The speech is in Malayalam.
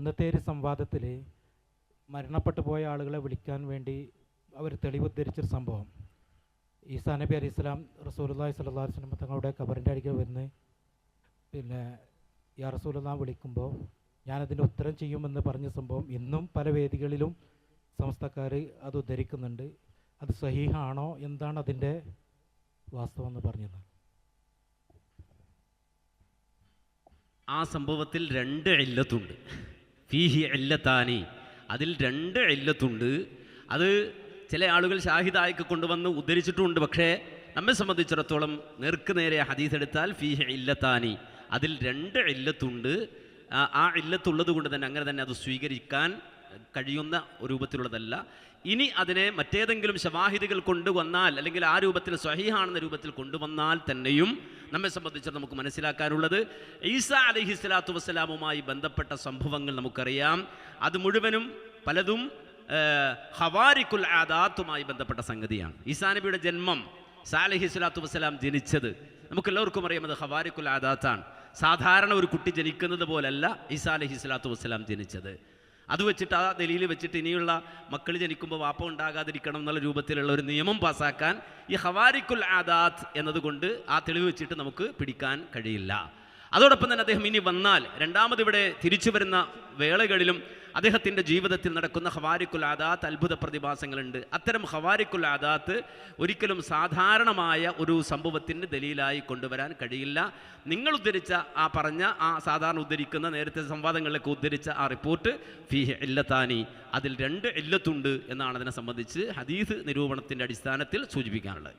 കുന്നത്തേരി സംവാദത്തിൽ മരണപ്പെട്ടു പോയ ആളുകളെ വിളിക്കാൻ വേണ്ടി അവർ തെളിവുദ്ധരിച്ചൊരു സംഭവം. ഈസാ നബി അലൈഹി സ്വലാം റസൂലുള്ളാഹി സ്വല്ലല്ലാഹു അലൈഹി വസല്ലം തങ്ങളുടെ ഖബറിൻ്റെ അരികിൽ വന്ന് യാ റസൂലുള്ളാഹി വിളിക്കുമ്പോൾ ഞാനതിൻ്റെ ഉത്തരം ചെയ്യുമെന്ന് പറഞ്ഞ സംഭവം ഇന്നും പല വേദികളിലും സമസ്തക്കാർ അത് ഉദ്ധരിക്കുന്നുണ്ട്. അത് സഹീഹാണോ, എന്താണ് അതിൻ്റെ വാസ്തവം എന്ന് പറഞ്ഞത്? ആ സംഭവത്തിൽ 2 ഇല്ലത്തുണ്ട്. ഫീഹി ഇല്ലത്താനി, അതിൽ 2 ഇല്ലത്തുണ്ട്. അത് ചില ആളുകൾ ഷാഹിദായിക്ക് കൊണ്ടുവന്ന് ഉദ്ധരിച്ചിട്ടുമുണ്ട്. പക്ഷേ നമ്മെ സംബന്ധിച്ചിടത്തോളം നേർക്ക് നേരെ ഹദീസ് എടുത്താൽ ഫീഹി ഇല്ലത്താനി, അതിൽ 2 ഇല്ലത്തുണ്ട്. ആ ഇല്ലത്തുള്ളത് കൊണ്ട് തന്നെ അങ്ങനെ തന്നെ അത് സ്വീകരിക്കാൻ കഴിയുന്ന രൂപത്തിലുള്ളതല്ല. ഇനി അതിനെ മറ്റേതെങ്കിലും ശവാഹിദുകൾ കൊണ്ടുവന്നാൽ, അല്ലെങ്കിൽ ആ രൂപത്തിൽ സ്വഹീഹാണെന്ന രൂപത്തിൽ കൊണ്ടുവന്നാൽ തന്നെയും നമ്മെ സംബന്ധിച്ച് നമുക്ക് മനസ്സിലാക്കാനുള്ളത് ഈസാ അലൈഹി സ്വലാത്തു വസ്സലാമുമായി ബന്ധപ്പെട്ട സംഭവങ്ങൾ നമുക്കറിയാം. അത് മുഴുവനും പലതും ഖവാരിഖുൽ ആദാത്തുമായി ബന്ധപ്പെട്ട സംഗതിയാണ്. ഈസാ നബിയുടെ ജന്മം, ഈസാ അലൈഹി സ്വലാത്തു വസ്സലാം ജനിച്ചത് നമുക്കെല്ലാവർക്കും അറിയാം, അത് ഖവാരിഖുൽ ആദാത്താണ്. സാധാരണ ഒരു കുട്ടി ജനിക്കുന്നത് പോലല്ല ഈസാ അലൈഹി സ്വലാത്തു വസ്സലാം ജനിച്ചത്. അത് വെച്ചിട്ട്, ആ ദലീൽ വെച്ചിട്ട് ഇനിയുള്ള മക്കൾ ജനിക്കുമ്പോൾ വാപ്പ ഉണ്ടാകാതിരിക്കണം എന്നുള്ള രൂപത്തിലുള്ള ഒരു നിയമം പാസ്സാക്കാൻ ഈ ഖവാരിഖുൽ ആദാത്ത് എന്നതുകൊണ്ട് ആ തെളിവ് വെച്ചിട്ട് നമുക്ക് പിടിക്കാൻ കഴിയില്ല. അതോടൊപ്പം തന്നെ അദ്ദേഹം ഇനി വന്നാൽ രണ്ടാമതിവിടെ തിരിച്ചു വരുന്ന വേളകളിലും അദ്ദേഹത്തിൻ്റെ ജീവിതത്തിൽ നടക്കുന്ന ഖവാരിഖുൽ ആദാത്ത്, അത്ഭുത പ്രതിഭാസങ്ങളുണ്ട്. അത്തരം ഖവാരിഖുൽ ആദാത്ത് ഒരിക്കലും സാധാരണമായ ഒരു സംഭവത്തിന് ദലീലായി കൊണ്ടുവരാൻ കഴിയില്ല. നിങ്ങൾ ഉദ്ധരിച്ച ആ പറഞ്ഞ ആ സാധാരണ ഉദ്ധരിക്കുന്ന നേരത്തെ സംവാദങ്ങളിലൊക്കെ ഉദ്ധരിച്ച ആ റിപ്പോർട്ട് ഫീഹി ഇല്ലത്താനി, അതിൽ 2 ഇല്ലത്തുണ്ട് എന്നാണ് അതിനെ സംബന്ധിച്ച് ഹദീസ് നിരൂപണത്തിൻ്റെ അടിസ്ഥാനത്തിൽ സൂചിപ്പിക്കാനുള്ളത്.